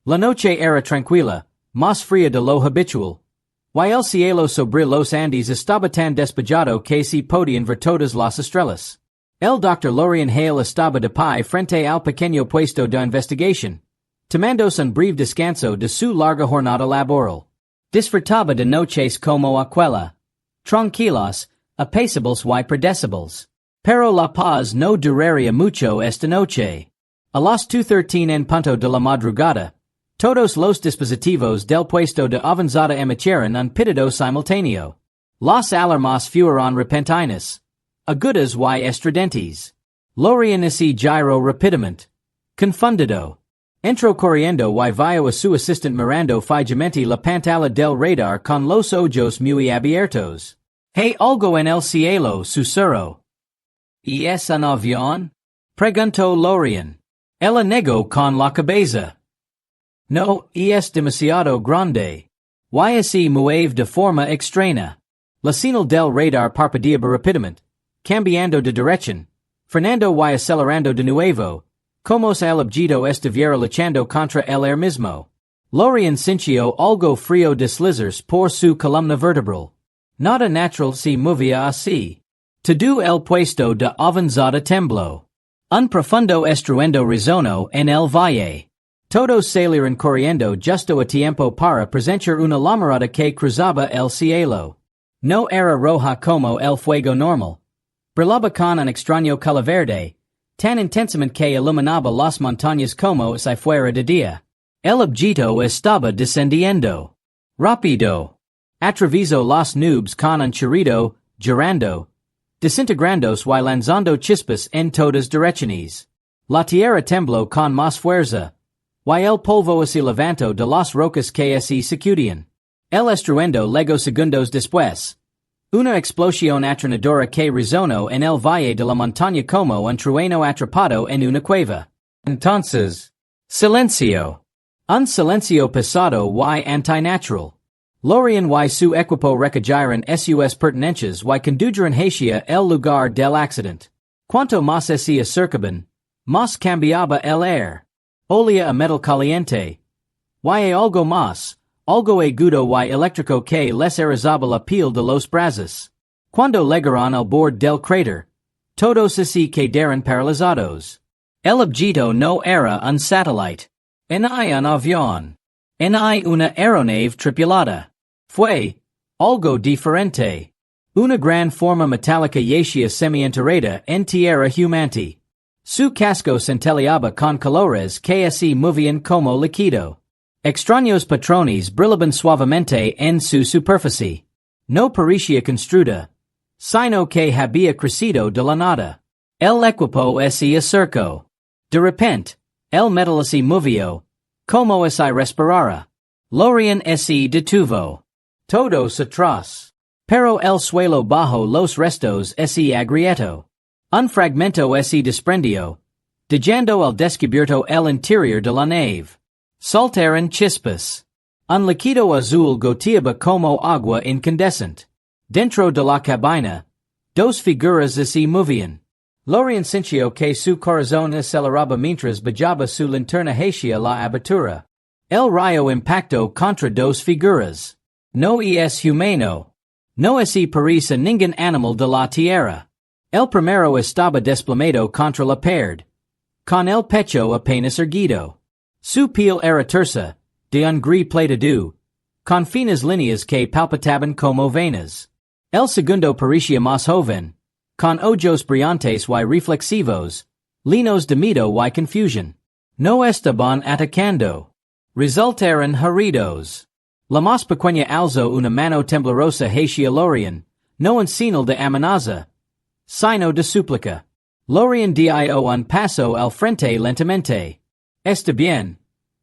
La noche era tranquila, más fría de lo habitual. Y el cielo sobre los Andes estaba tan despejado que se podían ver todas las estrellas. El Dr. Lorien Hale estaba de pie frente al pequeño puesto de investigación, tomándose un breve descanso de su larga jornada laboral. Disfrutaba de noches como aquella, tranquilas, apacibles y predecibles. Pero la paz no duraría mucho esta noche. A las 2:13 en punto de la madrugada, todos los dispositivos del puesto de avanzada emitieron un pitido simultáneo. Las alarmas fueron repentinas, agudas y estridentes. Lorien y giro rápidamente, confundido. Entró corriendo y vio a su asistente mirando fijamente la pantalla del radar con los ojos muy abiertos. ¿Hay algo en el cielo, susurró? ¿Y es un avión? Preguntó Lorien. Ella negó con la cabeza. No, es demasiado grande. Y se mueve de forma extraña. La señal del radar parpadeaba rápidamente, cambiando de dirección, frenando y acelerando de nuevo, como si el objeto estuviera luchando contra el aire mismo. Lorien sintió algo frío deslizarse por su columna vertebral. Nada natural se movía así. Todo el puesto de avanzada tembló. Un profundo estruendo resonó en el valle. Todos salieron corriendo justo a tiempo para presenciar una llamarada que cruzaba el cielo. No era roja como el fuego normal. Brillaba con un extraño color verde, tan intensamente que iluminaba las montañas como si fuera de día. El objeto estaba descendiendo. Rápido. Atravesó las nubes con un chirrido, girando, desintegrándose y lanzando chispas en todas direcciones. La tierra tembló con más fuerza. Y el polvo se levantó de las rocas que se sacudían. El estruendo luego segundos después. Una explosión atronadora que resonó en el valle de la montaña como un trueno atrapado en una cueva. Entonces, silencio. Un silencio pesado y antinatural. Lorien y su equipo recayeron sus pertenencias y condujeron hacia el lugar del accidente. Cuanto más se acercaban, más cambiaba el aire. Olía a metal caliente. Y algo más, algo agudo y eléctrico que les erizaba la piel de los brazos. Cuando llegaron al borde del cráter, todos se quedaron paralizados. El objeto no era un satélite. Ni un avión. Ni una aeronave tripulada. Fue algo diferente. Una gran forma metálica yacía semi-enterrada en tierra humante. Su casco centelleaba con colores que se movían como líquido. Extraños patrones brillaban suavemente en su superficie. No parecía construida, sino que había crecido de la nada. El equipo se acercó. De repente, el metal se movió, como si respirara. Lorien se detuvo. Todos atrás. Pero el suelo bajo los restos se agrietó. Un fragmento se desprendió, dejando al descubierto el interior de la nave. Saltaron chispas. Un líquido azul goteaba como agua incandescente. Dentro de la cabina, dos figuras se movían. Lorien sintió que su corazón aceleraba mientras bajaba su linterna hacia la abertura. El rayo impactó contra dos figuras. No es humano. No se parece ningún animal de la tierra. El primero estaba desplomado contra la pared, con el pecho apenas erguido. Su piel era tersa, de un gris plateado, con finas líneas que palpitaban como venas. El segundo parecía más joven, con ojos brillantes y reflexivos, llenos de miedo y confusión. No estaban atacando. Resultaron heridos. La más pequeña alzó una mano temblorosa hacia Lorien, no un señal de amenaza, sino de súplica. Lorien dio un paso al frente lentamente. Está bien.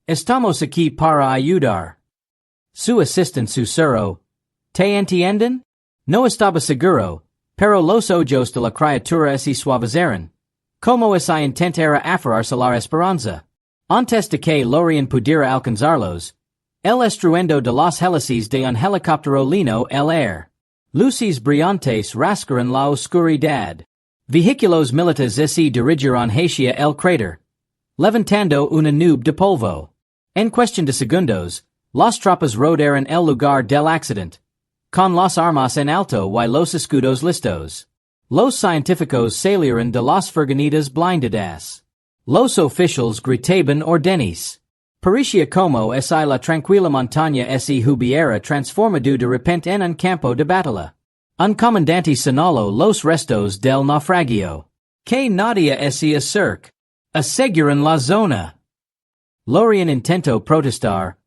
Estamos aquí para ayudar. Su asistente susurró. ¿Te entienden? No estaba seguro, pero los ojos de la criatura se suavizaron. Como si intentara aferrarse la esperanza. Antes de que Lorien pudiera alcanzarlos, el estruendo de las hélices de un helicóptero llenó el aire. Luces brillantes rasgaron la oscuridad. Vehículos militares se dirigieron hacia el cráter, levantando una nube de polvo. En cuestión de segundos, las tropas rodearon el lugar del accidente. Con las armas en alto y los escudos listos. Los científicos salieron de las furgonitas blindadas. Los oficiales gritaban órdenes. Parecía como si la tranquila montaña se hubiera transformado de repente en un campo de batalla. Un comandante señaló los restos del naufragio. Que nadie se acerque. Aseguran la zona. Lorien intentó protestar.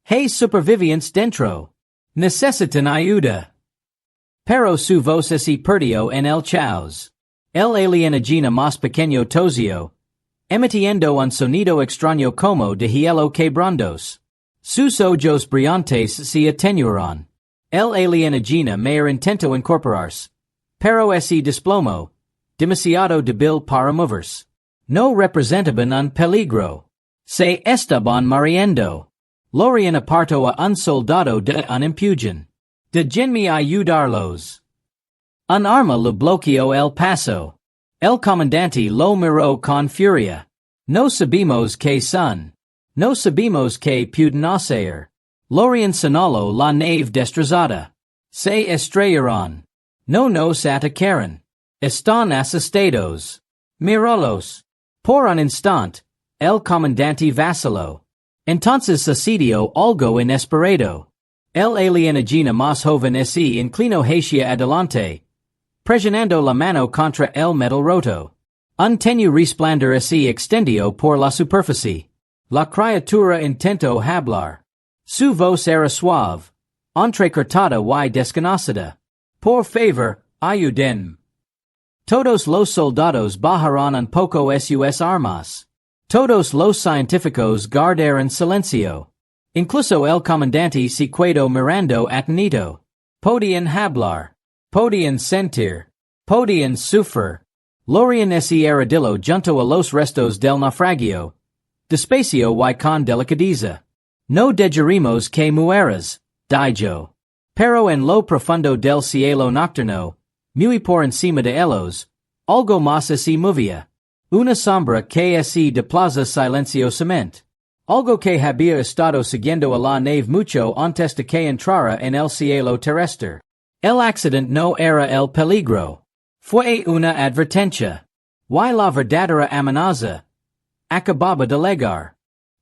Hay supervivientes dentro. Necesitan ayuda. Pero su voz se perdió en el caos. El alienígena más pequeño tosió, emitiendo un sonido extraño como de hielo quebrandos. Sus ojos brillantes se atenuaron. El alienígena mayor intentó incorporarse, pero se desplomó, demasiado débil para moverse. No representaban un peligro. Se estaban muriendo. Lorien apartó a un soldado de un empujón. Déjenme ayudarlos. Un arma lo bloqueó el paso. El comandante lo miró con furia. No sabemos qué son. No sabemos qué pueden hacer. Lorien señaló la nave destrozada. Se estrellaron. No nos atacaron. Están asustados. Míralos. Por un instante, el comandante vaciló. Entonces sucedió algo inesperado. El alienígena más joven se inclinó hacia adelante, presionando la mano contra el metal roto. Un tenue resplandor se extendió por la superficie. La criatura intentó hablar. Su voz era suave, entrecortada y desconocida. Por favor, ayuden. Todos los soldados bajaron un poco sus armas. Todos los científicos guardaron silencio. Incluso el comandante se quedó mirando atenito. Podían hablar. Podían sentir. Podían sufrir. Lorien se arrodilló junto a los restos del naufragio. Despacio y con delicadeza. No dejaremos que mueras, dijo. Pero en lo profundo del cielo nocturno, muy por encima de ellos, algo más se movía. Una sombra que se desplaza silenciosamente. Algo que había estado siguiendo a la nave mucho antes de que entrara en el cielo terrestre. El accidente no era el peligro. Fue una advertencia. Y la verdadera amenaza acababa de llegar.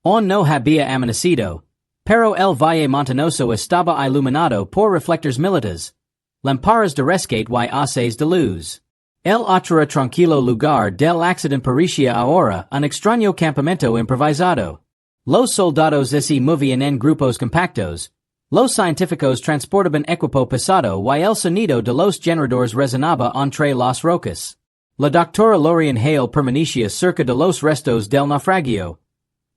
On no había amanecido, pero el valle montañoso estaba iluminado por reflectores militares, lámparas de rescate y haces de luz. El otro tranquilo lugar del accidente parecía ahora un extraño campamento improvisado. Los soldados se movían en grupos compactos. Los científicos transportaban equipo pesado y el sonido de los generadores resonaba entre las rocas. La doctora Lorien Hale permanecía cerca de los restos del naufragio,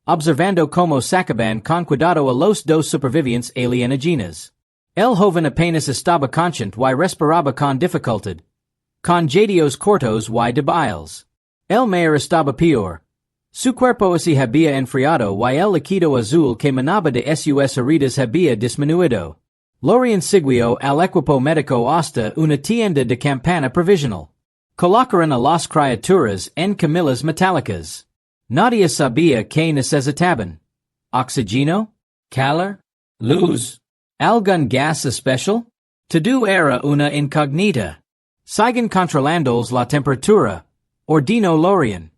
observando cómo sacaban con cuidado a los dos supervivientes alienígenas. El joven apenas estaba consciente y respiraba con dificultad, con jadios cortos y débiles. El mayor estaba peor. Su cuerpo se había enfriado y el líquido azul que manaba de sus heridas había disminuido. Lorien siguió al equipo médico hasta una tienda de campana provisional. Colocaron a las criaturas en camillas metálicas. Nadie sabía que necesitaban. ¿Oxígeno? ¿Calor? ¿Luz? ¿Algún gas especial? Todo era una incógnita. Siguen controlando la temperatura, ordenó Lorien.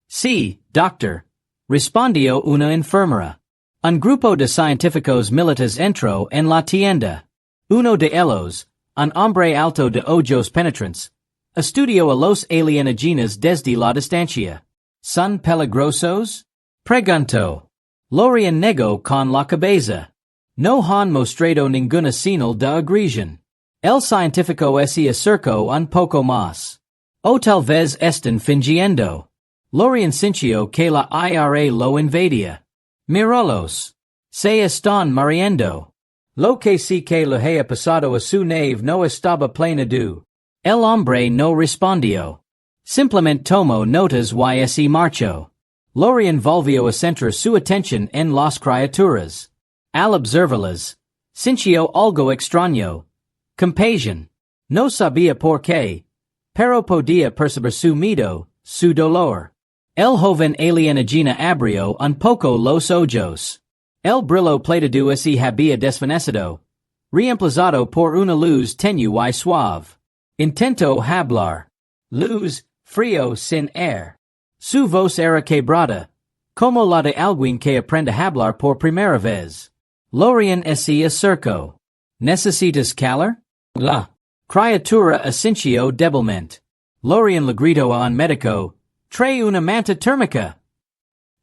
Sí, doctor, respondió una enfermera. Un grupo de científicos militares entró en la tienda. Uno de ellos, un hombre alto de ojos penetrantes, estudió a los alienígenas desde la distancia. ¿Son peligrosos? Preguntó. Lorien negó con la cabeza. No han mostrado ninguna señal de agresión. El científico se acercó un poco más. O tal vez estén fingiendo. Lorien sintió que la ira lo invadía. Míralos. Se están muriendo. Lo que sí que le había pasado a su nave no estaba planeado. El hombre no respondió. Simplemente tomó notas y se marchó. Lorien volvió a centrar su atención en las criaturas. Al observarlas, sintió algo extraño. Compasión. No sabía por qué, pero podía percibir su miedo, su dolor. El joven alienígena abrió un poco los ojos. El brillo platido se había desvanecido, reemplazado por una luz tenue y suave. Intento hablar. Luz, frío sin air. Su voz era quebrada, como la de alguien que aprende a hablar por primera vez. Lorien se acercó. ¿Necesitas calor? La criatura asintió débilmente. Lorien le gritó a un médico, trae una manta térmica.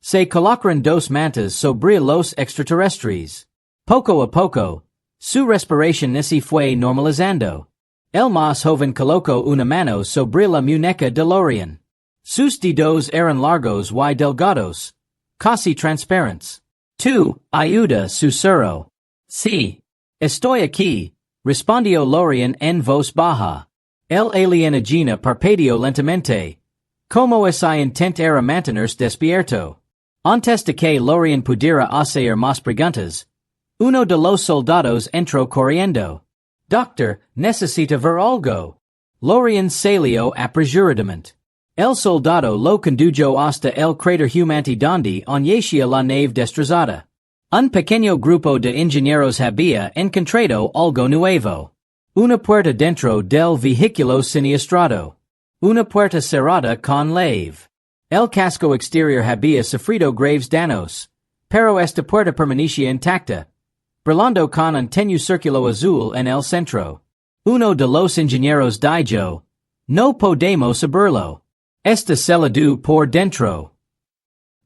Se colocaron dos mantas sobre los extraterrestres. Poco a poco, su respiración se fue normalizando. El más joven colocó una mano sobre la muñeca de Lorien. Sus dedos eran largos y delgados, casi transparentes. Tu ayuda, susurró. Sí. Estoy aquí, respondió Lorien en voz baja. El alienígena parpadeó lentamente, como si intentara mantenerse despierto. Antes de que Lorien pudiera hacer más preguntas, uno de los soldados entró corriendo. Doctor, necesita ver algo. Lorien salió apresuradamente. El soldado lo condujo hasta el cráter humante donde yacía la nave destrozada. Un pequeño grupo de ingenieros había encontrado algo nuevo. Una puerta dentro del vehículo siniestrado. Una puerta cerrada con llave. El casco exterior había sufrido graves daños, pero esta puerta permanecía intacta, brillando con un tenue círculo azul en el centro. Uno de los ingenieros dijo, no podemos abrirlo. Está selado por dentro.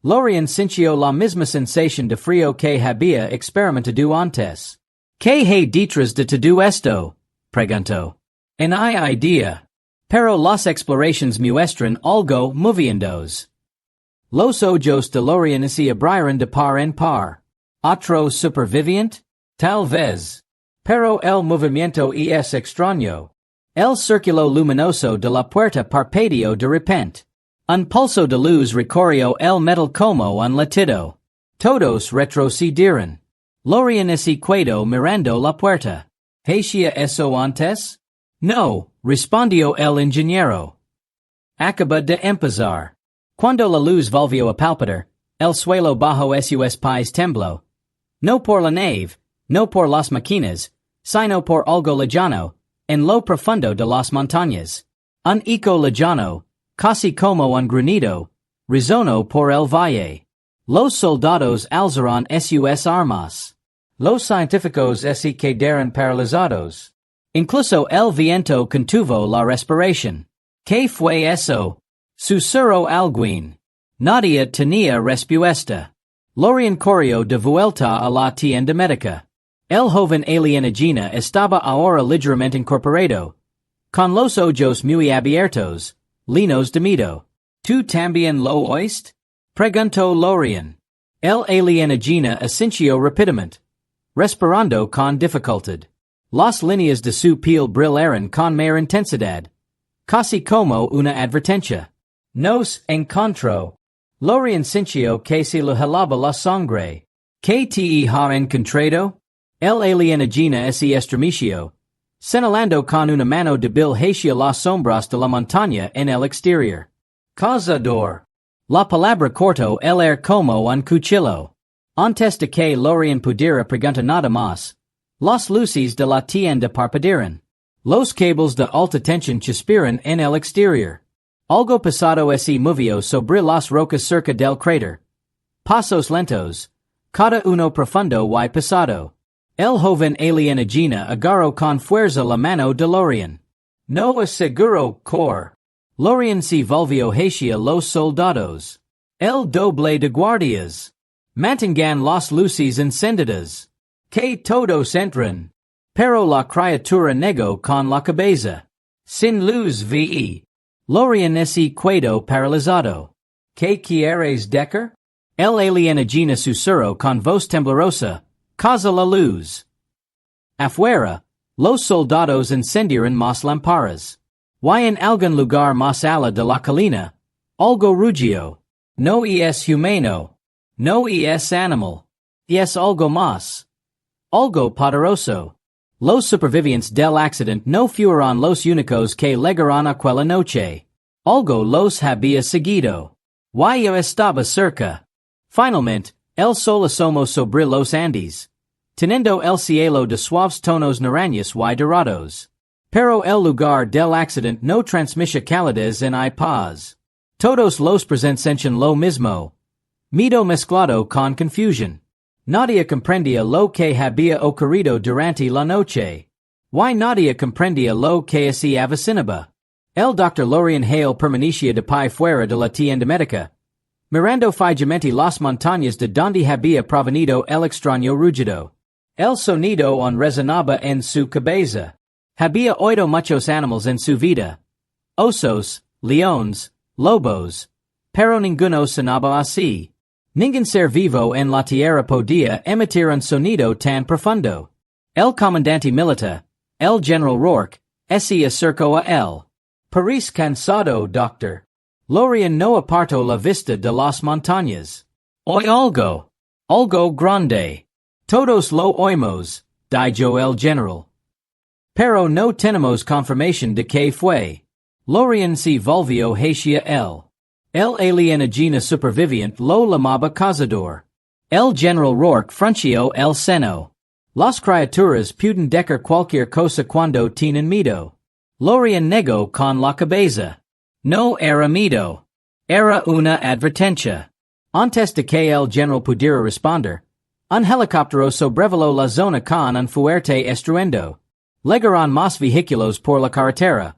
Lorien sintió la misma sensación de frío que había experimentado antes. ¿Qué hay detrás de todo esto? Preguntó. En idea. Pero las exploraciones muestran algo moviéndose. Los ojos de Lorien se abrieron de par en par. ¿Otro superviviente? Tal vez. Pero el movimiento es extraño. El círculo luminoso de la puerta parpadeó de repente. Un pulso de luz recorrió el metal como un latido. Todos retrocedieron. Lorien se quedó mirando la puerta. ¿Hacía eso antes? No, respondió el ingeniero. Acaba de empezar. Cuando la luz volvió a palpitar, el suelo bajo sus pies tembló. No por la nave, no por las máquinas, sino por algo lejano, en lo profundo de las montañas. Un eco lejano, casi como un grunido, resonó por el valle. Los soldados alzaron sus armas. Los científicos se quedaron paralizados. Incluso el viento contuvo la respiración. ¿Qué fue eso? Susurró alguien. Nadie tenía respuesta. Lorien corrió de vuelta a la tienda médica. El joven alienígena estaba ahora ligeramente incorporado, con los ojos muy abiertos, llenos de miedo. ¿Tú también lo oíste? Preguntó Lorien. El alienígena asintió rápidamente, respirando con dificultad. Las líneas de su piel brillaron con mayor intensidad, casi como una advertencia. Nos encontró. Lorien sintió que se le helaba la sangre. ¿Qué te ha encontrado? El alienígena se estremeció, señalando con una mano débil hacia las sombras de la montaña en el exterior. Cazador. La palabra cortó el aire como un cuchillo. Antes de que Lorien pudiera preguntar nada más, las luces de la tienda parpadearon. Los cables de alta tensión chispieron en el exterior. Algo pesado se movió sobre las rocas cerca del cráter. Pasos lentos, cada uno profundo y pesado. El joven alienígena agarró con fuerza la mano de Lorien. No aseguró cor. Lorien se volvió hacia los soldados. El doble de guardias. Mantengan las luces encendidas. Que todos entren. Pero la criatura negó con la cabeza. Sin luz vi. Lorien se quedó paralizado. ¿Qué quieres decir? El alienígena susurró con voz temblorosa. Caza la luz. Afuera, los soldados encendieron más lámparas. Y en algún lugar más allá de la colina, algo rugió. No es humano. No es animal. Es algo más. Algo poderoso. Los supervivientes del accidente no fueron los únicos que llegaron aquella noche. Algo los había seguido. Why yo estaba cerca? Finalmente, el sol asomo sobre los Andes. Teniendo el cielo de suaves tonos naranjas y dorados. Pero el lugar del accidente no transmite calidez en I paz. Todos los presentes lo mismo. Miedo mezclado con confusion. Nadie comprendía lo que había ocurrido durante la noche. Why nadie comprendía lo que se avecinaba. El Dr. Lorian Hale permanecía de pie fuera de la tienda médica. Mirando fijamente las montañas de donde había provenido el extraño rugido. El sonido resonaba en su cabeza. Había oído muchos animales en su vida. Osos, leones, lobos. Pero ninguno sonaba así. Ningún ser vivo en la tierra podía emitir un sonido tan profundo. El comandante militar, el general Rourke, se acercó a él. Parece cansado, doctor. Lorian no apartó la vista de las montañas. Oy algo grande. Todos lo oímos, dijo el general. Pero no tenemos confirmación de que fue. Lorian se volvió hacia él. El alienígena superviviente lo llamaba cazador. El general Rourke frunció el seno. Las criaturas pueden decir cualquier cosa cuando tienen miedo. Lorian negó con la cabeza. No era miedo. Era una advertencia. Antes de que el general pudiera responder, un helicóptero sobrevoló la zona con un fuerte estruendo. Llegaron más vehículos por la carretera.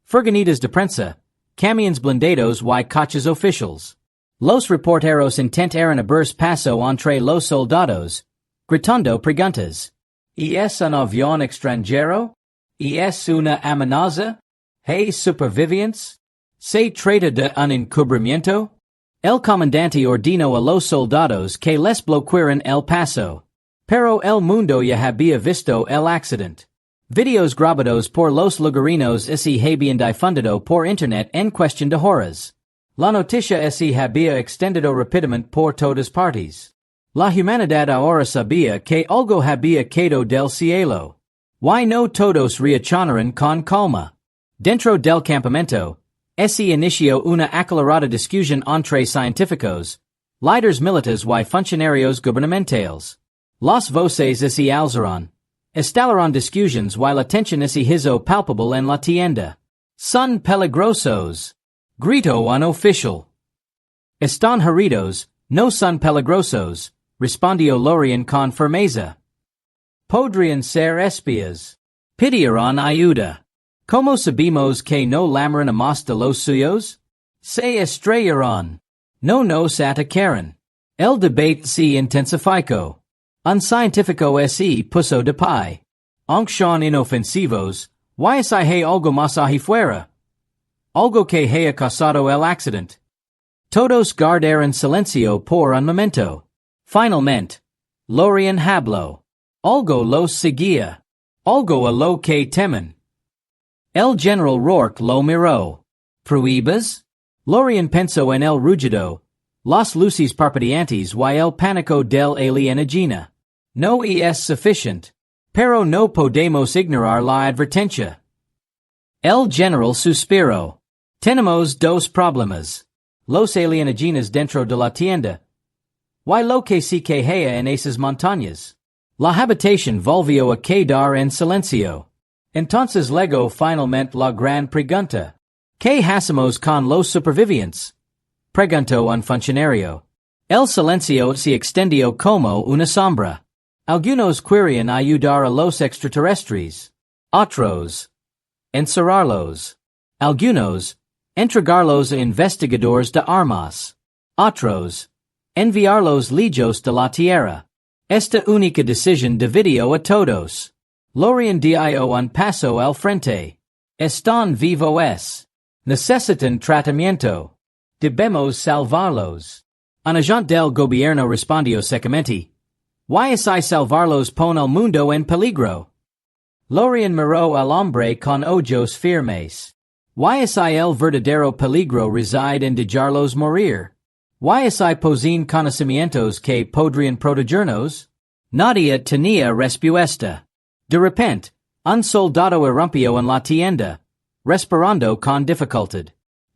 Furgonitas de prensa, camiones blindados y coches oficiales. Los reporteros intentaron abrirse paso entre los soldados, gritando preguntas. ¿Y es un avión extranjero? ¿Y es una amenaza? ¿Hay supervivientes? ¿Se trata de un encubrimiento? El comandante ordenó a los soldados que les bloquearan el paso. Pero el mundo ya había visto el accidente. Videos grabados por los lugareños se habían difundido por internet en cuestión de horas. La noticia se había extendido rápidamente por todas partes. La humanidad ahora sabía que algo había caído del cielo. Why no todos reaccionaron con calma. Dentro del campamento, se inició una acalorada discusión entre científicos, líderes militares y funcionarios gubernamentales. Las voces se alzaron. Estallaron discusiones y la tensión se hizo palpable en la tienda. Son peligrosos. Gritó un oficial. Están heridos, no son peligrosos, respondió Lorian con firmeza. Podrían ser espías. Pidieron ayuda. ¿Cómo sabemos que no llamaron a más de los suyos? Se estrellaron. No nos atacaron. El debate se intensificó. Un científico se puso de pie. Aunque son inofensivos, ¿why si hay algo más ahí fuera? Algo que haya causado el accidente. Todos guardaron silencio por un momento. Finalmente, Lorian habló. Algo los seguía. Algo a lo que temen. El general Rourke lo miró. ¿Pruebas? Lorian pensó en el rugido, las luces parpadeantes y el pánico del alienígena. No es suficiente. Pero no podemos ignorar la advertencia. El general suspiró. Tenemos dos problemas. Los alienígenas dentro de la tienda. Y lo que se queja en esas montañas. La habitación volvió a quedar en silencio. Entonces llegó finalmente la gran pregunta. ¿Qué hacemos con los supervivientes? Preguntó un funcionario. El silencio se extendió como una sombra. Algunos querían ayudar a los extraterrestres. Otros. Encerrarlos. Algunos. Entregarlos a investigadores de armas. Otros. Enviarlos lejos de la Tierra. Esta única decisión dividió a todos. Lorian dio un paso al frente. Están vivos. Necesitan tratamiento. Debemos salvarlos. Un agente del gobierno respondió secamente. ¿Why si salvarlos pone el mundo en peligro? Lorian miró al hombre con ojos firmes. ¿Why si el verdadero peligro reside en dejarlos morir? ¿Why si poseen conocimientos que podrían protegernos? Nadie tenía respuesta. De repente, un soldado irrumpió en la tienda, respirando con dificultad.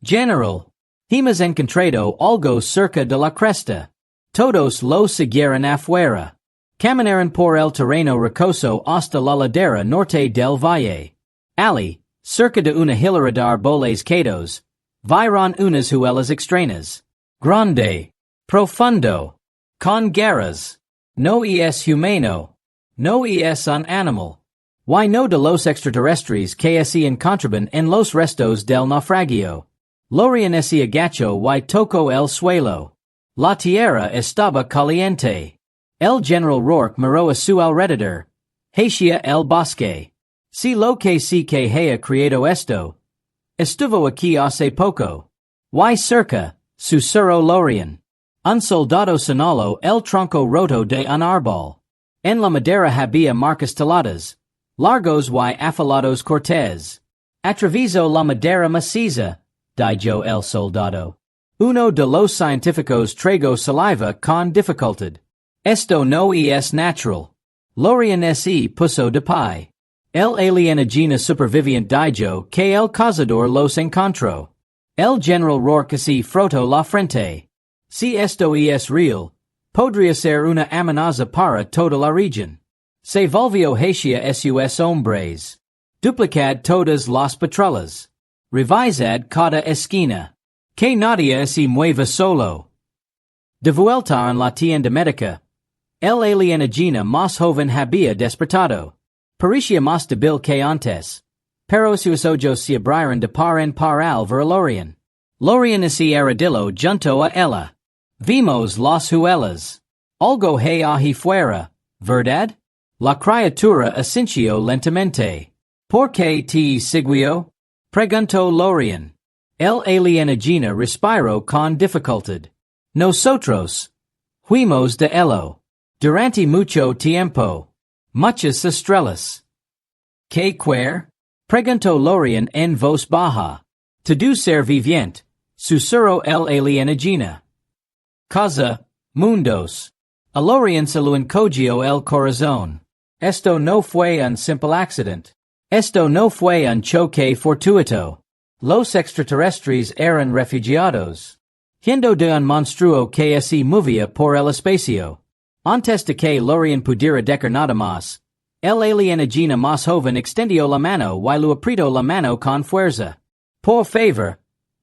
General, Hemos encontrado algo cerca de la cresta. Todos lo siguieron afuera. Caminaron por el terreno rocoso hasta la ladera norte del valle. Ali, cerca de una hilera de árboles caídos, vieron unas huellas extrañas. Grande. Profundo. Con garras. No es humano. No es un animal. Y no de los extraterrestres que se encontraban en los restos del naufragio. Lorian se agachó y tocó el suelo. La tierra estaba caliente. El general Rourke miró a su alrededor. Hacia el bosque. Si lo que sí que haya creado esto. Estuvo aquí hace poco. Y cerca, susurró Lorian. Un soldado señaló el tronco roto de un árbol. En la madera había marcas taladas. Largos y afilados cortes. Atravesó la madera maciza, dijo el soldado. Uno de los científicos tragó saliva con dificultad. Esto no es natural. Lorian se puso de pie. El alienígena superviviente dijo que el cazador los encontró. El general Rourke se frotó la frente. Si esto es real, podría ser una amenaza para toda la región. Se volvió hacia sus hombres. Duplicad todas las patrullas. Revisad cada esquina. Que nadie se mueva solo. De vuelta en la tienda médica. El alienígena más joven había despertado. Parecía más débil que antes. Pero sus ojos se abrieron de par en par al ver a Lorian. Lorian se arrodilló junto a ella. Vimos las huellas. Algo hay ahí fuera, ¿verdad? La criatura asintió lentamente. ¿Por qué te siguió? Preguntó Lorian. El alienígena respiró con dificultad. Nosotros fuimos de elo. Durante mucho tiempo. Muchas estrellas. ¿Qué quer? Preguntó Lorian en voz baja. Todo ser viviente, susurró el alienígena. Casa, mundos. A Lorian se lo encogió el corazón. Esto no fue un simple accidente. Esto no fue un choque fortuito. Los extraterrestres eran refugiados. Yendo de un monstruo que se movía por el espacio. Antes de que Lorian pudiera decir nada más, el alienígena más joven extendió la mano y lo apretó la mano con fuerza. Por favor.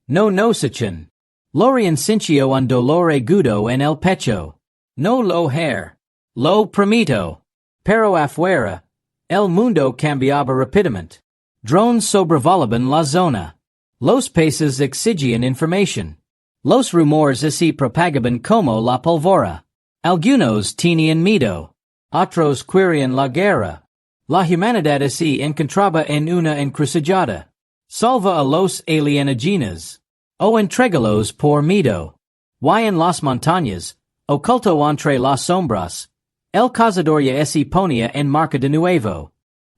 No nos echen. Lorian sintió un dolor agudo en el pecho. No lo hair. Lo prometo. Pero afuera, el mundo cambiaba rápidamente. Drones sobrevolaban la zona. Los países exigían información. Los rumores se propagaban como la pólvora. Algunos tenían miedo. Otros querían la guerra. La humanidad se encontraba en una encrucijada. Salva a los alienígenas. O entrégalos por miedo. Y en las montañas, oculto entre las sombras, el cazador ya se ponía en marcha de nuevo.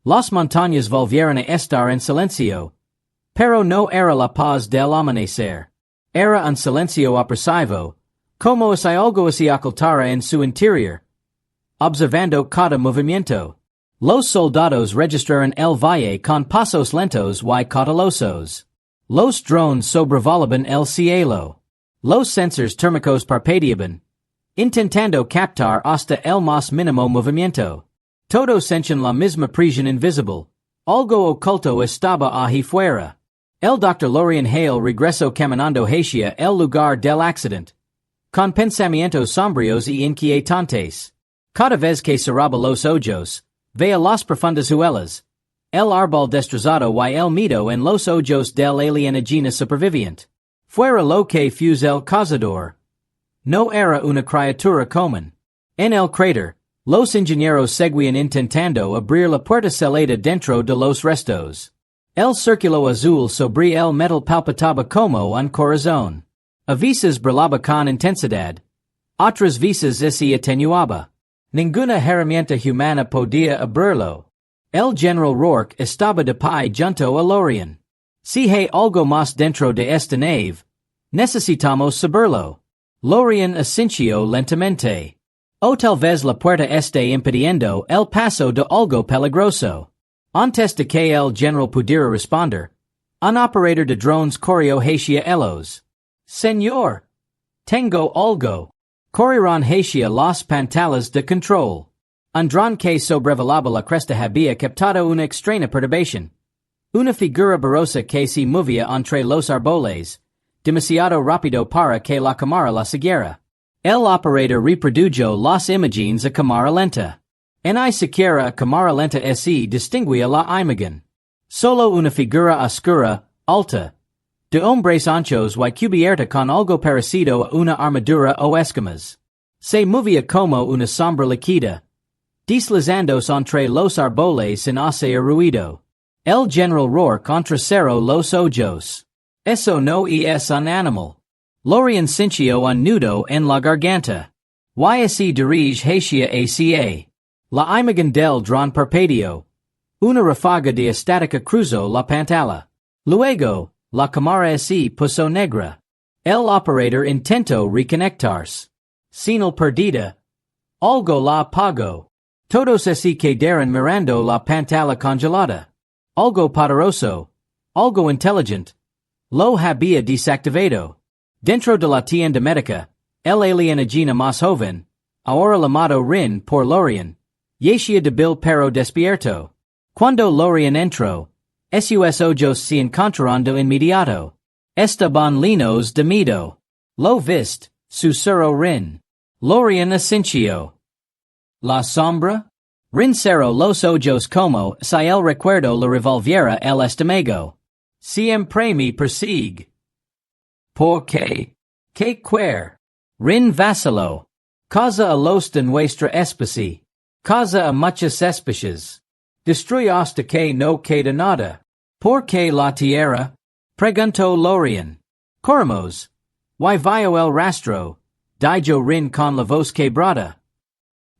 Las montañas volvieron a estar en silencio. Pero no era la paz del amanecer. Era un silencio opresivo, como si algo se ocultara en su interior. Observando cada movimiento. Los soldados registraron el valle con pasos lentos y cautelosos. Los drones sobrevolaban el cielo. Los sensores térmicos parpadeaban, intentando captar hasta el más mínimo movimiento. Todos sentían la misma presión invisible. Algo oculto estaba ahí fuera. El Dr. Lorian Hale regresó caminando hacia el lugar del accidente. Con pensamientos sombríos y inquietantes. Cada vez que cerraba los ojos, veía las profundas huellas. El árbol destrozado y el miedo en los ojos del alienígena superviviente. Fuera lo que fue el cazador. No era una criatura común. En el cráter, los ingenieros seguían intentando abrir la puerta selada dentro de los restos. El círculo azul sobre el metal palpitaba como un corazón. A veces brillaba con intensidad. Otras veces se atenuaba. Ninguna herramienta humana podía abrirlo. El general Rourke estaba de pie junto a Lorian. Si hay algo más dentro de esta nave, necesitamos saberlo. Lorian asintió lentamente. O tal vez la puerta esté impidiendo el paso de algo peligroso. Antes de que el general pudiera responder, un operator de drones corrió hacia ellos. Señor. Tengo algo. Corrieron hacia las pantallas de control. Andron que sobrevolaba la cresta había captado una extraña perturbación. Una figura borrosa que se movía entre los árboles, demasiado rápido para que la cámara la siguiera. El operator reprodujo las imágenes a cámara lenta. Ni siquiera a cámara lenta se distinguía la imagen. Solo una figura oscura, alta, de hombres anchos y cubierta con algo parecido a una armadura o escamas. Se movía como una sombra líquida, deslizándose entre los árboles sin hacer ruido. El general Rourke entrecerró los ojos. Eso no es un animal. Lorian sintió un nudo en la garganta. Y se dirige hacia ACA. La imagen del dron parpadeó. Una ráfaga de estática cruzó la pantalla. Luego, la cámara se puso negra. El operator intentó reconectarse. Señal perdida. Algo la apagó. Todos se quedaron mirando la pantalla congelada. Algo poderoso. Algo inteligente. Lo había desactivado. Dentro de la tienda médica, el alienígena más joven, ahora llamado Rin por Lorian, yacía débil pero despierto. Cuando Lorian entró, sus ojos se encontraron de inmediato. Estaban llenos de miedo. Lo viste, susurró Rin. Lorian asintió. ¿La sombra? Rin cerró los ojos como si el recuerdo le revolviera el estómago. Siempre me persigue. ¿Por qué? ¿Qué quer? Rin vaciló. Causa a los de nuestra especie. Causa a muchas especies. Destruye hasta que no queda nada. ¿Por qué la Tierra? Preguntó Lorian. Corremos. Y vio el rastro. Dijo Rin con la voz quebrada.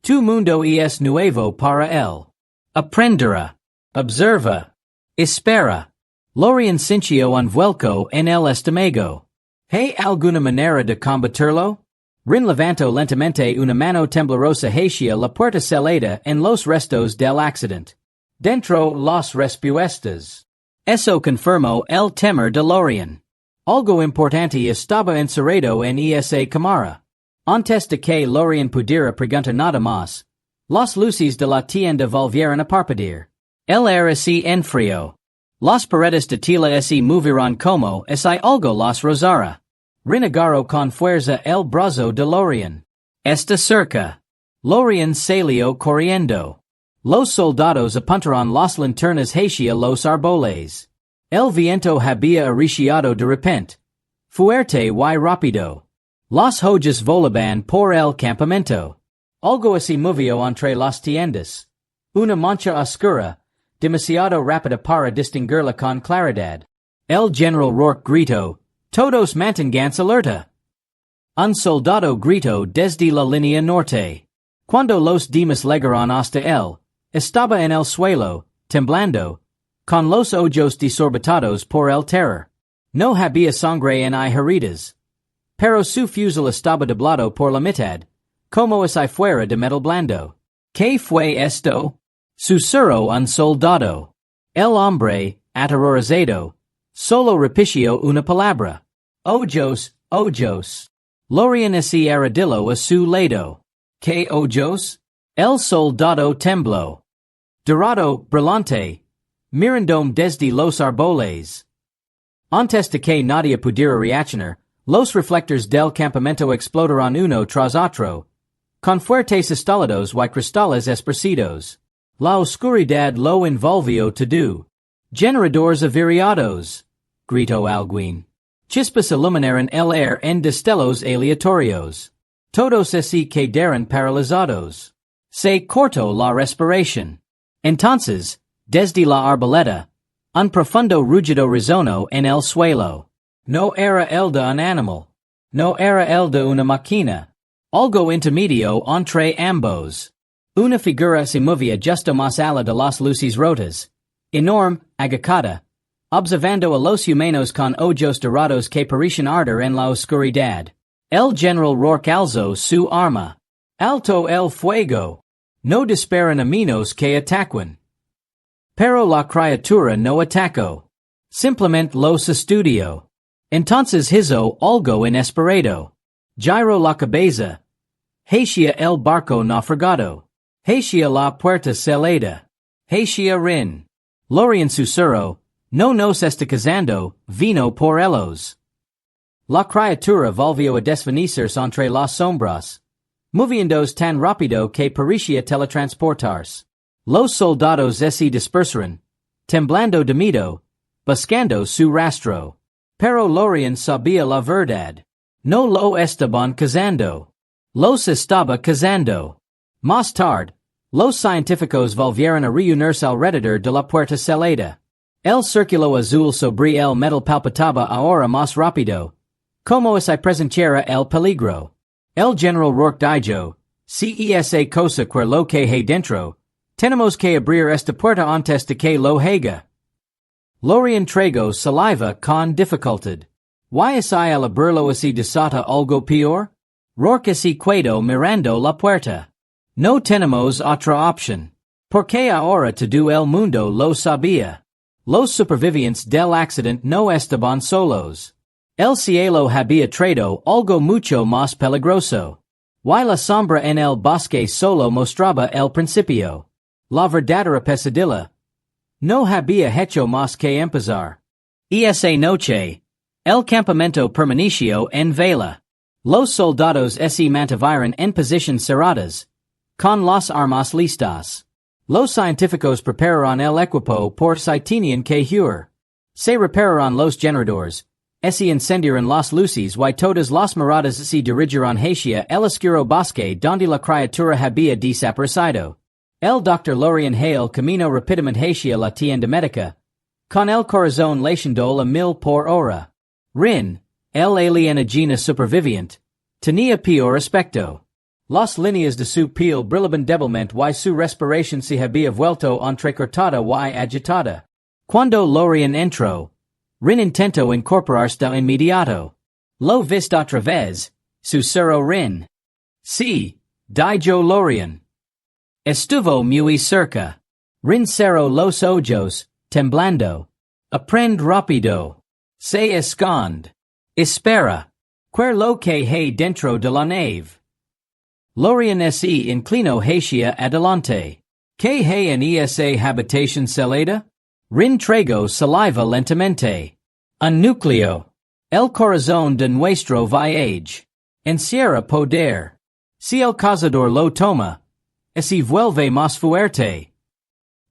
Tu mundo es nuevo para él. Aprenderá. Observa. Espera. Lorian sintió un vuelco en el estómago. ¿Hay alguna manera de combatirlo? Rin levantó lentamente una mano temblorosa hacia la puerta cerrada en los restos del accidente. Dentro las respuestas. Eso confirmó el temor de Lorian. Algo importante estaba encerrado en esa cámara. Antes de que Lorian pudiera preguntar nada más, las luces de la tienda volvieron a parpadear. El aire se enfrió. Las paredes de tela se movieron como si algo las rozara. Rin agarró con fuerza el brazo de Lorian. Está cerca. Lorian salió corriendo. Los soldados apuntaron las linternas hacia los árboles. El viento había arreciado de repente. Fuerte y rápido. Las hojas volaban por el campamento. Algo se movió entre las tiendas. Una mancha oscura, demasiado rápida para distinguirla con claridad. El general Rourke gritó. Todos manténganse alerta. Un soldado gritó desde la línea norte. Cuando los demás llegaron hasta él, estaba en el suelo, temblando, con los ojos desorbitados por el terror. No había sangre ni heridas. Pero su fusil estaba doblado por la mitad, como si fuera de metal blando. ¿Qué fue esto? Susurró un soldado. El hombre, aterrorizado, solo repitió una palabra. Ojos, ojos. Lorian se arrodilló a su lado. ¿Qué ojos? El soldado tembló. Dorado, brillante. Mirando desde los árboles. Antes de que nadie pudiera reaccionar, los reflectores del campamento explotaron uno tras otro, con fuertes estalados y cristales esparcidos. La oscuridad lo envolvió todo. Generadores averiados, gritó alguien. Chispas iluminaron el aire en destellos aleatorios. Todos se quedaron paralizados. Se cortó la respiración. Entonces, desde la arboleda, un profundo rugido resonó en el suelo. No era el de un animal. No era el de una máquina. Algo intermedio entre ambos. Una figura se movía justo más allá de las luces rotas. Enorme, agachada, observando a los humanos con ojos dorados que parecían arder en la oscuridad. El general Rourke alzó su arma. Alto el fuego. No disparan a menos que ataquen. Pero la criatura no atacó. Simplemente los estudió. Entonces hizo algo inesperado. Giro la cabeza. Hacia el barco naufragado. Hacia la puerta celada. Hacia rin. Lorian susurro. No nos está cazando, vino por ellos. La criatura volvió a desvanecerse entre las sombras. Moviéndose tan rápido que parecía teletransportarse. Los soldados se dispersaron, temblando de miedo, buscando su rastro. Pero Lorian sabía la verdad. No lo estaban cazando. Los estaba cazando. Más tarde, los científicos volvieron a reunirse alrededor de la puerta celada. El círculo azul sobre el metal palpitaba ahora más rápido, como si presentiera el peligro. El general Rourke dijo, si esa cosa que lo que hay dentro, tenemos que abrir esta puerta antes de que lo haga. Lorian tragó saliva con dificultad. ¿Y si al abrirlo así desata algo peor? Rourke se quedó mirando la puerta. No tenemos otra opción. Porque ahora todo el mundo lo sabía. Los supervivientes del accidente no estaban solos. El cielo había traído algo mucho más peligroso. Y la sombra en el bosque solo mostraba el principio. La verdadera pesadilla no había hecho más que empezar. Esa noche, el campamento permaneció en vela. Los soldados se mantuvieron en posiciones cerradas, con las armas listas. Los científicos prepararon el equipo por si tenían que huir. Se repararon los generadores, se encendieron las luces y todas las miradas se dirigieron hacia el oscuro bosque donde la criatura había desaparecido. El Dr. Lorian Hale caminó rápidamente hacia la tienda médica, con el corazón latiendo a 1000 por hora. Rin, el alienígena superviviente, tenía peor aspecto. Las líneas de su piel brillaban débilmente y su respiración se había vuelto entrecortada y agitada. Cuando Lorian entró, Rin intentó incorporarse de inmediato. Lo viste otra vez, susurró Rin. Sí, dijo Lorian. Estuvo muy cerca. Rin cerró los ojos, temblando. Aprende rápido. Se esconde. Espera. ¿Qué lo que hay dentro de la nave? Lorian se inclinó hacia adelante. ¿Qué hay en esa habitación celada? Rin tragó saliva lentamente. Un núcleo. El corazón de nuestro viaje. Encierra poder. Si el cazador lo toma, se vuelve más fuerte.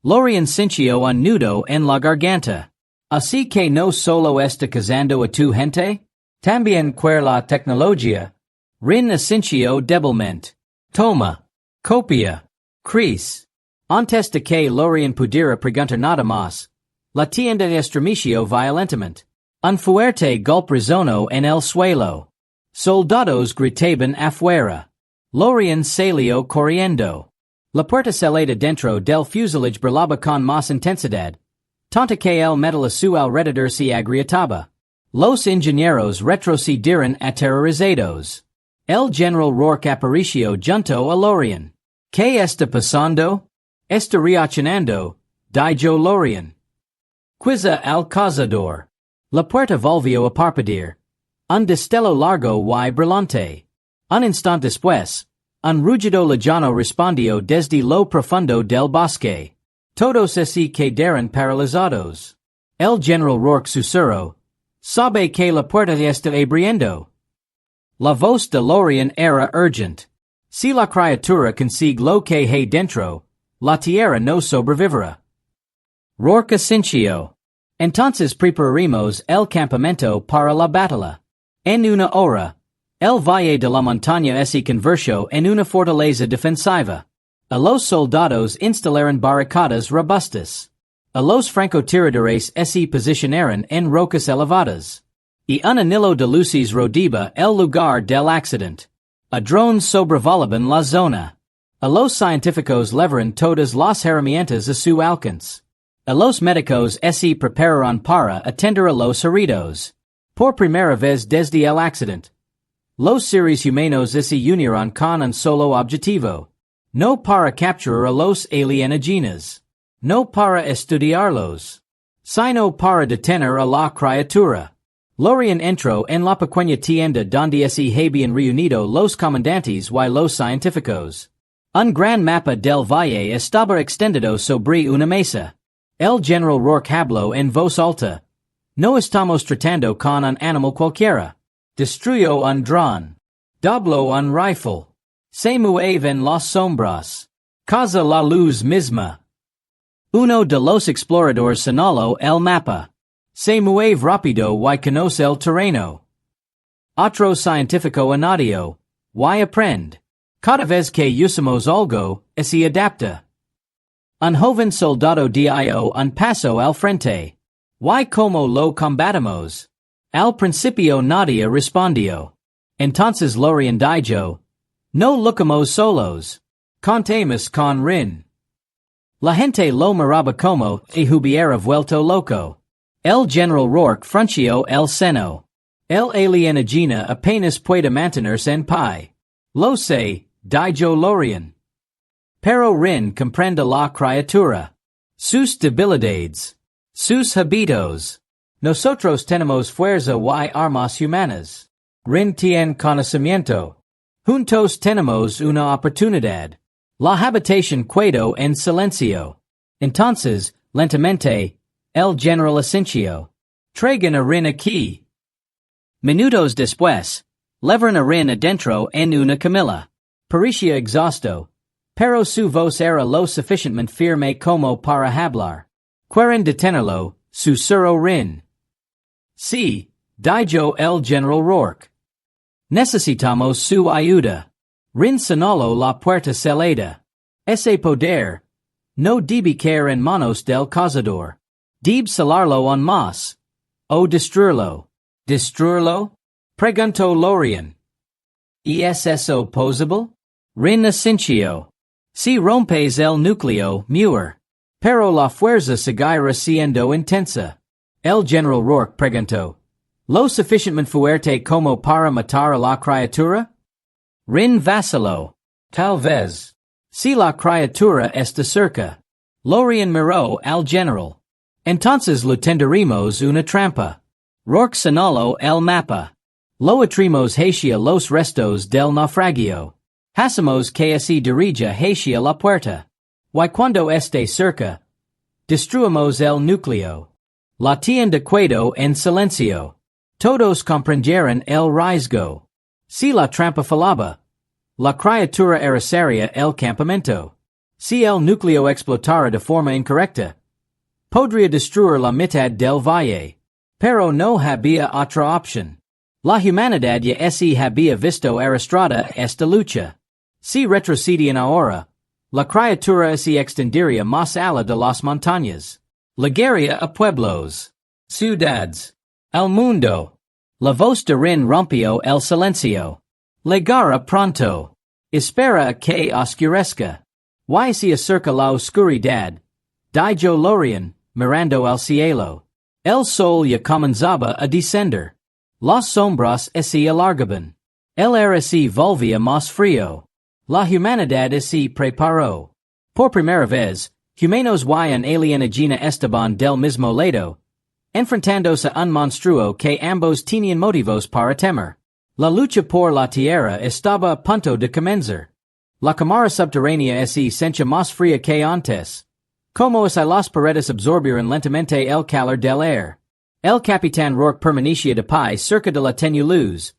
Lorian sintió un nudo en la garganta. Así que no solo está cazando a tu gente, también que la tecnología. Rin asintió débilmente. Toma. Copia. Cris. Antes de que Lorian pudiera preguntar nada más, la tienda estremeció violentamente. Un fuerte golpe resonó en el suelo. Soldados gritaban afuera. Lorian salió corriendo. La puerta celada dentro del fuselage brillaba con más intensidad, tanto que el metal a su alrededor se agrietaba. Los ingenieros retrocedieron aterrorizados. El general Rourke apareció junto a Lorian. ¿Qué está pasando? Está reaccionando, dijo Lorian. Quiza al cazador. La puerta volvió a parpadear. Un destello largo y brillante. Un instante después, un rugido lejano respondió desde lo profundo del bosque. Todos se quedaron paralizados. El general Rourke susurró. ¿Sabe que la puerta está abriendo? La voz de Lorian era urgente. Si la criatura consigue lo que hay dentro, la Tierra no sobrevivirá. Rourke asintió. Entonces prepararemos el campamento para la batalla. En una hora, el valle de la montaña se convirtió en una fortaleza defensiva. A los soldados instalaron barricadas robustas. A los francotiradores se posicionaron en rocas elevadas. Y un anillo de luces rodeaba el lugar del accidente. A drones sobrevolaban la zona. A los científicos levaron todas las herramientas a su alcance. A los médicos se prepararon para atender a los heridos. Por primera vez desde el accidente, los seres humanos se unieron con un solo objetivo. No para capturar a los alienígenas. No para estudiarlos. Sino para detener a la criatura. Lorian entro en la pequeña tienda donde se habían reunido los comandantes y los científicos. Un gran mapa del valle estaba extendido sobre una mesa. El general Rourke habló en voz alta. No estamos tratando con un animal cualquiera. Destruyó un dron. Dobló un rifle. Se mueven las sombras. Caza la luz misma. Uno de los exploradores señaló el mapa. Se mueve rápido y conoce el terreno. Otro científico añadió. Y aprende. Cada vez que usamos algo, se adapta. Un joven soldado dio un paso al frente. Y como lo combatimos. Al principio nadie respondió. Entonces Lorian dijo. No lookamos solos. Contemos con Rin. La gente lo miraba como si hubiera vuelto loco. El general Rourke frunció el seno. El alienígena apenas puede mantenerse en pie. Lo sé, dijo Lorian. Pero Rin comprende la criatura. Sus debilidades. Sus hábitos. Nosotros tenemos fuerza y armas humanas. Rin tiene conocimiento. Juntos tenemos una oportunidad. La habitación quedó en silencio. Entonces, lentamente, el general asintió. Traigan a Rin aquí. Minutos después, levaron a Rin adentro en una camilla. Parecía exhausto, pero su voz era lo suficientemente firme como para hablar. ¿Quieren detenerlo? Susurró Rin. Sí, dijo el general Rourke. Necesitamos su ayuda. Rin señaló la puerta cerrada. Ese poder no debe caer en manos del cazador. Debe salarlo en más. O destruirlo. ¿Destruirlo? Preguntó Lorian. ¿Y es eso posible? Rin asintió. Si rompes el núcleo, muere. Pero la fuerza seguirá siendo intensa. El general Rourke preguntó. ¿Lo suficientemente fuerte como para matar a la criatura? Rin vaciló. Tal vez. Si la criatura está cerca. Lorian miró al general. Entonces lo tendremos una trampa. Rourke señaló el mapa. Lo atremos hacia los restos del naufragio. Hacemos que se dirija hacia la puerta. Y cuando esté cerca, destruimos el núcleo. La tienda quedó en silencio. Todos comprendieron el riesgo. Si la trampa fallaba, la criatura erizaría el campamento. Si el núcleo explotara de forma incorrecta, podría destruir la mitad del valle. Pero no había otra opción. La humanidad ya se había visto arrastrada esta lucha. Si retrocedían ahora, la criatura se extendería más allá de las montañas. Llegaría a pueblos, ciudades, al mundo. La voz de Rin rompió el silencio. Llegará pronto. Espera a que oscurezca. Y se acerca la oscuridad. Dijo Lorian, mirando al cielo. El sol ya comenzaba a descender. Las sombras se alargaban. El aire se volvía más frío. La humanidad se preparó. Por primera vez, humanos y un alienígena estaban del mismo lado, enfrentándose a un monstruo que ambos tenían motivos para temer. La lucha por la tierra estaba a punto de comenzar. La cámara subterránea se sentía más fría que antes. Como si las paredes absorbieran lentamente el calor del aire. El capitán Rourke permanecía de pie cerca de la tenue luz,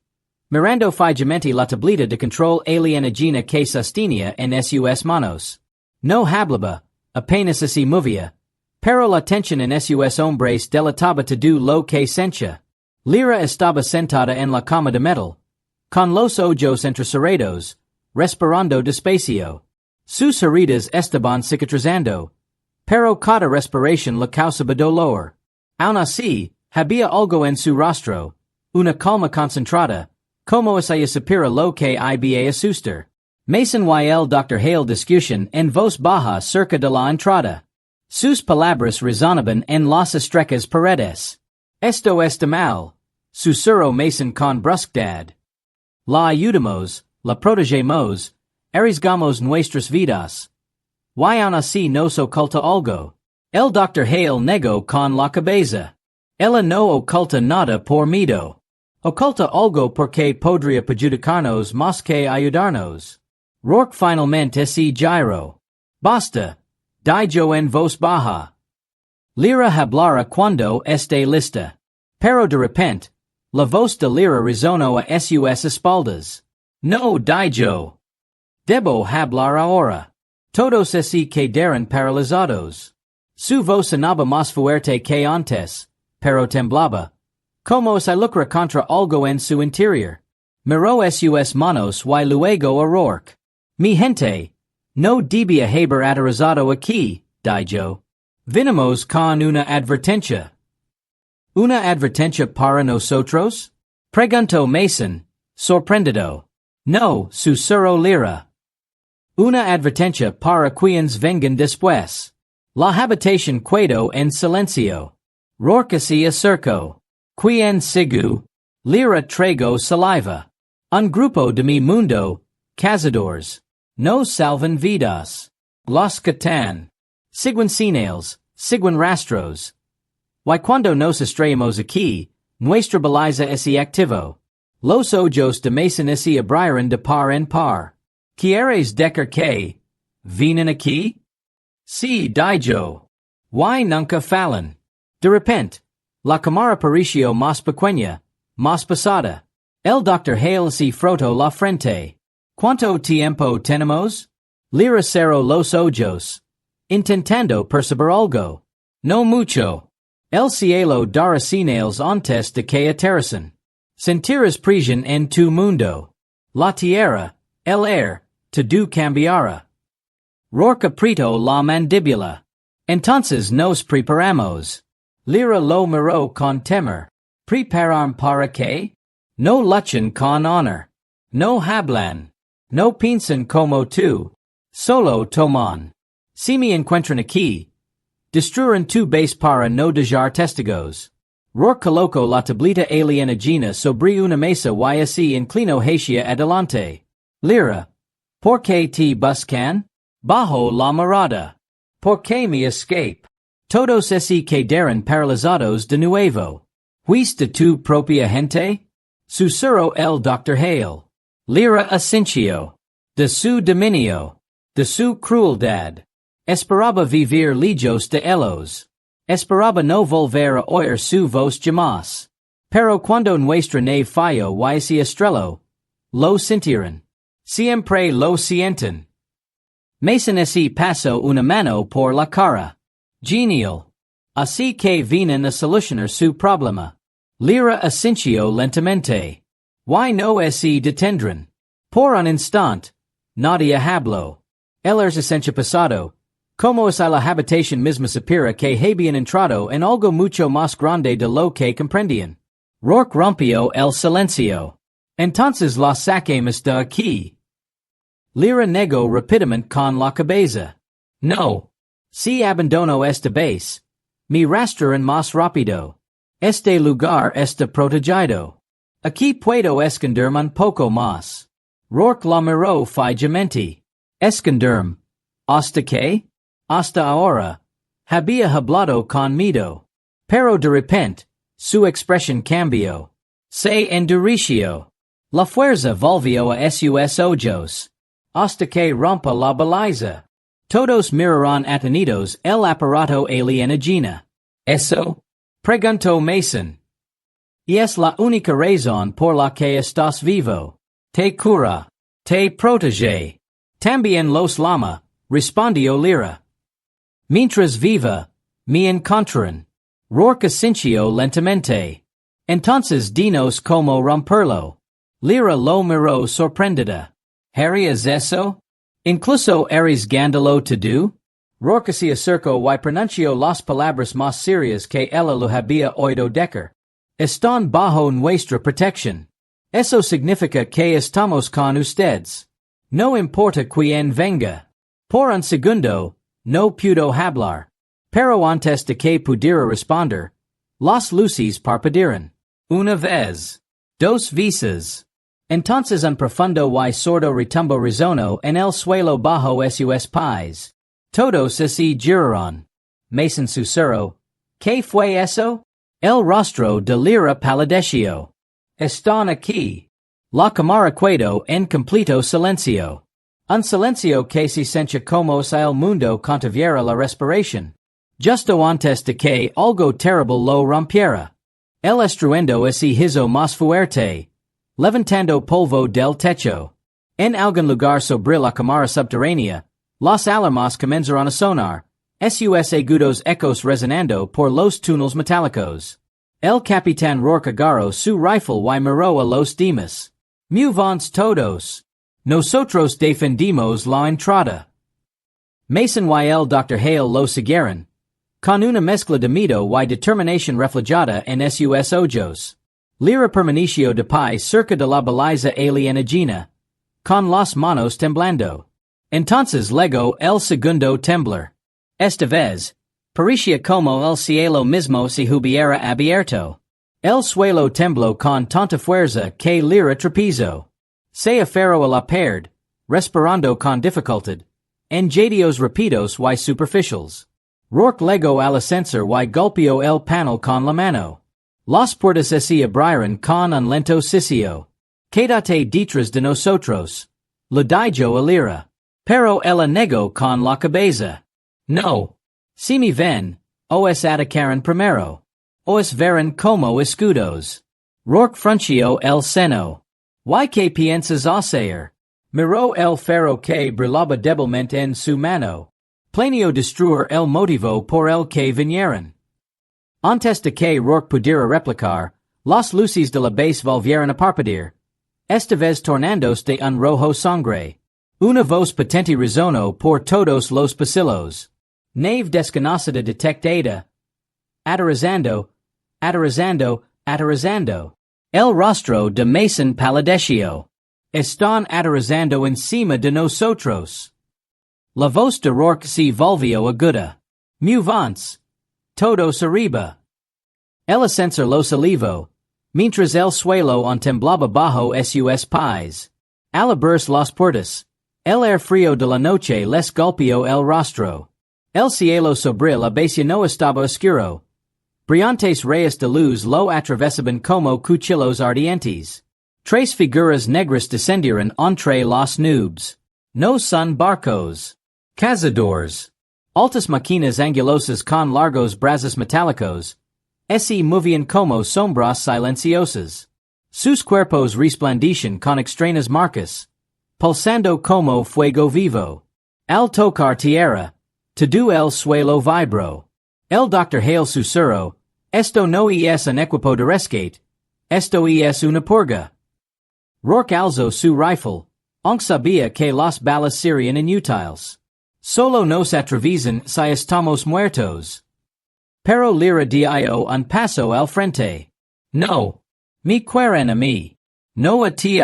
mirando fijamente la tableta de control alienígena que sostenía en sus manos. No hablaba, apenas se movía, pero la tensión en sus hombres delataba todo lo que sentía. Lyra estaba sentada en la cama de metal, con los ojos entrecerrados, respirando despacio. Sus heridas estaban cicatrizando, pero cada respiración le causaba dolor. Aun así, había algo en su rostro, una calma concentrada, como si supiera lo que iba a asustar. Mason y el Dr. Hale discusión en voz baja cerca de la entrada. Sus palabras resonaban en las estrechas paredes. Esto está mal, susurró Mason con brusquedad. La ayudamos, la protegemos, arriesgamos nuestras vidas. Y aun así nos oculta algo. El Dr. Hale negó con la cabeza. Ella no oculta nada por miedo. Oculta algo porque podría perjudicarnos más que ayudarnos. Rourke finalmente ese giro. Basta. Dijo en voz baja. Lira hablara cuando esté lista. Pero de repente, la voz de Lira resonó a sus espaldas. No dijo. Debo hablar ahora. Todos se quedaron paralizados. Su voz sonaba más fuerte que antes, pero temblaba. Como si lucra contra algo en su interior. Miró sus manos y luego a Rourke. Mi gente, no debía haber aterrizado aquí, dijo. Vinimos con una advertencia. ¿Una advertencia para nosotros? Preguntó Mason, sorprendido. No, susurró Lira. Una advertencia para quienes vengan después. La habitación quedó en silencio. Rourke se acercó. Quien sigu. Lira tragó saliva. Un grupo de mi mundo, cazadores. No salvan vidas. Los catan. Siguen señales, siguen rastros. Y cuando nos estrellamos aquí, nuestra belleza es activo. Los ojos de Mason se abrieron de par en par. ¿Quieres decir que vienen aquí? Sí, dijo. Y nunca fallan. De repente, la cámara pareció más pequeña, más pesada. El Dr. Hale se frotó la frente. ¿Cuánto tiempo tenemos? Lira cerró los ojos, intentando percibir algo. No mucho. El cielo dará señales antes de que aterricen. Sentirás presión en tu mundo. La tierra, el aire, todo cambiará. Rourke apretó la mandíbula. Entonces nos preparamos. Lira lo miró con temor. ¿Preparan para qué? No luchan con honor. No hablan. No piensan como tú. Solo toman. Si me encuentran aquí, destruirán tu base para no dejar testigos. Rourke colocó la tablita alienígena sobre una mesa y se inclinó hacia adelante. Lira, ¿por qué te buscan? Bajo la mirada. ¿Por qué me escape? Todos se quedaron paralizados de nuevo. ¿Fuiste tu propia gente? Susurró el Dr. Hale. Lira asintió. De su dominio. De su crueldad. Esperaba vivir lejos de ellos. Esperaba no volver a oír su voz jamás. Pero cuando nuestra nave falló y se estrelló, lo sintieron. Siempre lo sienten. Mason se pasó una mano por la cara. Genial. Así que vienen a solucionar su problema. Lira asintió lentamente. Y no se detendrán. Por un instante, nadie habló. El ejercicio pasado, como es la habitación misma supera que habían entrado en algo mucho más grande de lo que comprendían. Rourke rompió el silencio. Entonces la saquemos de aquí. Lira negó rápidamente con la cabeza. No. Si abandono esta base, me rastrearán más rápido. Este lugar está protegido. Aquí puedo esconderme un poco más. Rourke la miró fijamente. Esconderme. ¿Hasta qué? Hasta ahora. Había hablado con miedo. Pero de repente, su expresión cambió. Se endureció. La fuerza volvió a sus ojos. Hasta que rompa la baliza. Todos miraron atenidos el aparato alienígena. ¿Eso? Preguntó Mason. Y es la única razón por la que estás vivo. Te cura. Te protege. También los llama, respondió Lira. Mientras viva, me encontrarán. Rourke asintió lentamente. Entonces dinos cómo romperlo. Lira lo miró sorprendida. ¿Harías eso? ¿Incluso arriesgándolo todo? Rourke se acercó y pronunció las palabras más serias que ella lo había oído decir. Están bajo nuestra protección. Eso significa que estamos con ustedes. No importa quién venga. Por un segundo, no pudo hablar. Pero antes de que pudiera responder, las luces parpadearon. Una vez. Dos veces. Entonces un profundo y sordo retumbo resonó en el suelo bajo sus pies. Todos se giraron. Mason susurró. ¿Qué fue eso? El rostro de lira palidecio. Están aquí. La cámara quedo en completo silencio. Un silencio que se sencha como si el mundo contuviera la respiración. Justo antes de que algo terrible lo rompiera. El estruendo se hizo más fuerte, levantando polvo del techo. En algún lugar sobre la cámara subterránea, las alarmas comenzaron a sonar, sus agudos ecos resonando por los túneles metálicos. El capitán Rourke agarró su rifle y miró a los demás. Muvons todos. Nosotros defendimos la entrada. Mason y el Dr. Hale lo siguieron. Con una mezcla de miedo y determinación reflejada en sus ojos. Lira permaneció de pie cerca de la baliza alienígena, con las manos temblando. Entonces llegó el segundo temblor. Esta vez, parecía como el cielo mismo se hubiera abierto. El suelo tembló con tanta fuerza que Lira trapezó. Se aferró a la pared, respirando con dificultad, en jadios rápidos y superficiales. Rourke llegó al ascensor y golpeó el panel con la mano. Las puertas se abrieron con un lento sisio. Quédate detrás de nosotros. Le dijo a Lira. Pero ella negó con la cabeza. No. Si me ven, os atacaron primero. Os verán como escudos. Rourke frunció el seno. ¿Y qué piensas hacer? Miró el ferro que brillaba débilmente en su mano. Planeo destruir el motivo por el que vinieron. Antes de que Rourke pudiera replicar, las luces de la base volvieron a parpadear. Esta vez tornándose de un rojo sangre. Una voz potente resonó por todos los pasillos. Nave desconocida detectada. Aterrizando, aterrizando, aterrizando. El rostro de Mason palideció. Están aterrizando encima de nosotros. La voz de Rourke se volvió aguda. Muvons. Todos arriba. El ascensor los elevó, mientras el suelo temblaba bajo sus pies. Al abrirse las puertas, el aire frío de la noche les golpeó el rostro. El cielo sobre la base no estaba oscuro. Brillantes rayos de luz lo atravesaban como cuchillos ardientes. Tres figuras negras descendieron entre las nubes. No son barcos. Cazadores. Altas máquinas angulosas con largos brazos metálicos. Se movían como sombras silenciosas. Sus cuerpos resplandecen con extrañas marcas. Pulsando como fuego vivo. Al tocar tierra, todo el suelo vibró. El Dr. Hale susurró, esto no es un equipo de rescate. Esto es una purga. Rourke alzó su rifle, aunque sabía que las balas serían inútiles. Solo nos atraviesan si estamos muertos. Pero Lira dio un paso al frente. No. Me quieren a mí. No a ti.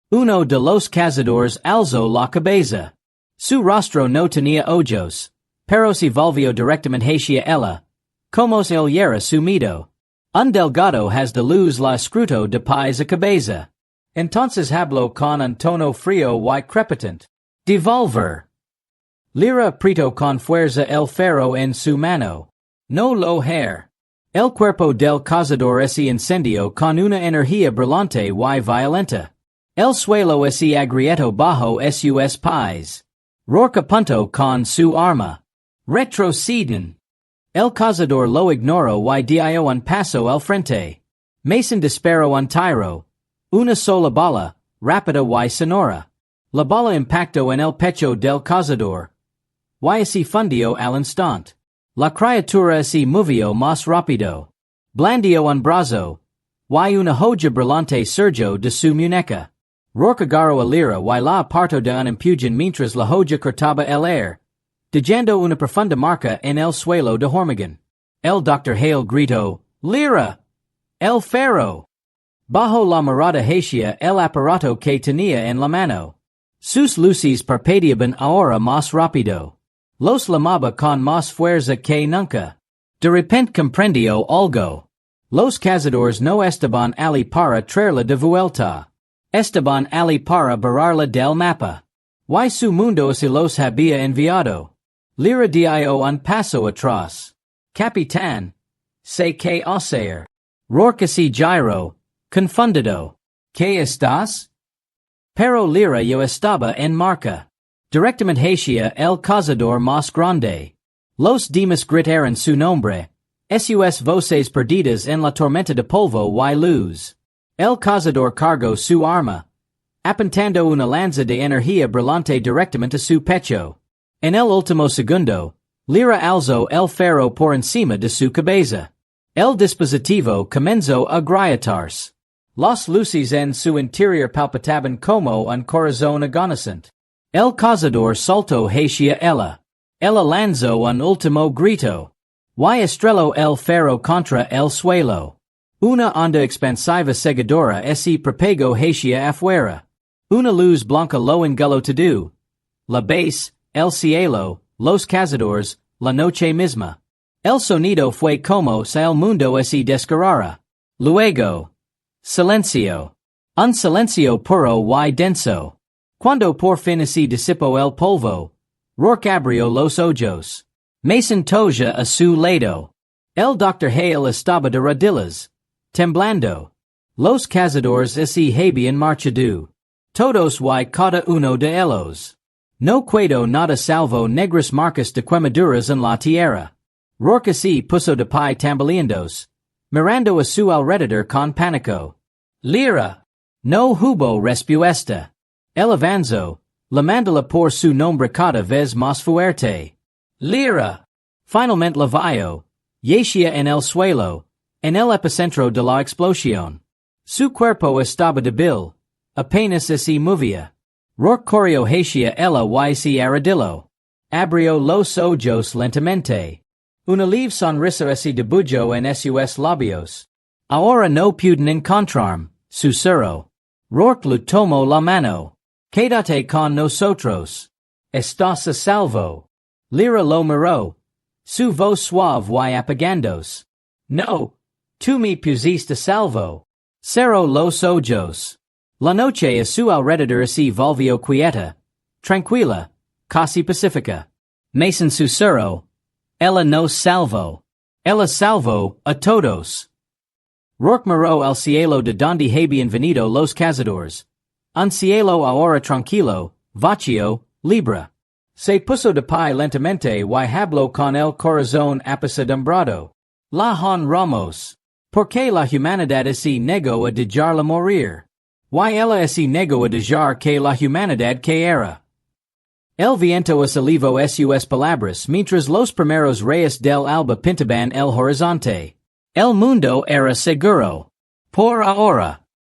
Uno de los cazadores alzó la cabeza. Su rostro no tenía ojos, pero se volvió directamente hacia ella, como si él era sumido. Un delgado haz de luz la escrutó de pies a cabeza. Entonces habló con un tono frío y crepitante. Devolver. Lira apretó con fuerza el ferro en su mano. No lo hair. El cuerpo del cazador se incendió con una energía brillante y violenta. El suelo se agrietó bajo sus pies. Rourke apuntó con su arma. Retroceden. El cazador lo ignoró y dio un paso al frente. Mason disparó un tiro. Una sola bala, rápida y sonora. La bala impactó en el pecho del cazador. Y se fundió al instante. La criatura se movió más rápido. Blandió un brazo. Y una joya brillante surgió de su muñeca. Rourke agarró a Lira y la apartó de un empujón mientras la joya cortaba el aire, dejando una profunda marca en el suelo de hormigón. El Dr. Hale gritó, Lira! El ferro! Bajo la mirada hacia el aparato que tenía en la mano. Sus luces parpadeaban ahora más rápido. Los llamaba con más fuerza que nunca. De repente comprendió algo. Los cazadores no estaban allí para traerla de vuelta. Estaban allí para borrarla del mapa. Y su mundo se los había enviado. Lira dio un paso atrás. Capitán. Se que hacer. Rourke así gyro, confundido. ¿Qué estás? Pero lira yo estaba en marca. Directamente hacia el cazador más grande. Los demás gritaron su nombre. Sus voces perdidas en la tormenta de polvo y luz. El cazador cargó su arma, apuntando una lanza de energía brillante directamente a su pecho. En el último segundo, lira alzó el ferro por encima de su cabeza. El dispositivo comenzó a grietarse. Las luces en su interior palpitaban como un corazón agonizante. El cazador saltó hacia ella. Ella lanzó un último grito. Y estrelló el ferro contra el suelo. Una onda expansiva seguidora se propagó hacia afuera. Una luz blanca lo enguló todo. La base, el cielo, los cazadores, la noche misma. El sonido fue como si el mundo se desgarrara. Luego, silencio. Un silencio puro y denso. Cuando por fin se disipó el polvo, Rourke abrió los ojos. Mason toja a su lado. El Dr. Hale estaba de rodillas, temblando. Los cazadores se habían marchado. Todos y cada uno de ellos. No quedó nada salvo negras marcas de quemaduras en la tierra. Rourke se puso de pie tambaleándose, mirando a su alrededor con pánico. Lira. No hubo respuesta. El avanzó, llamándola por su nombre cada vez más fuerte. Lira. Finalmente la vio. Yacía en el suelo, en el epicentro de la explosión. Su cuerpo estaba débil, apenas se movía. Rourke corrió hacia ella y se arrodilló. Abrió los ojos lentamente. Una leve sonrisa se dibujó en sus labios. Ahora no pueden encontrarme, susurró. Rourke le tomó la mano. Quédate con nosotros. Estás a salvo. Lira lo miró. Su voz suave y apagándose. No. Tú me pusiste a salvo. Cerró los ojos. La noche a su alrededor se volvió quieta, tranquila, casi pacífica. Mason susurró. Ella nos salvó. Ella salvó a todos. Rourke miró el cielo de donde habían venido los cazadores. Un cielo ahora tranquilo, vacío, libre. Se puso de pie lentamente y habló con el corazón apesadumbrado. La honramos. Porque la humanidad se negó a dejarla morir. Y ella se negó a dejar que la humanidad caera. El viento asalivó sus palabras mientras los primeros rayos del alba pintaban el horizonte. El mundo era seguro. Por ahora.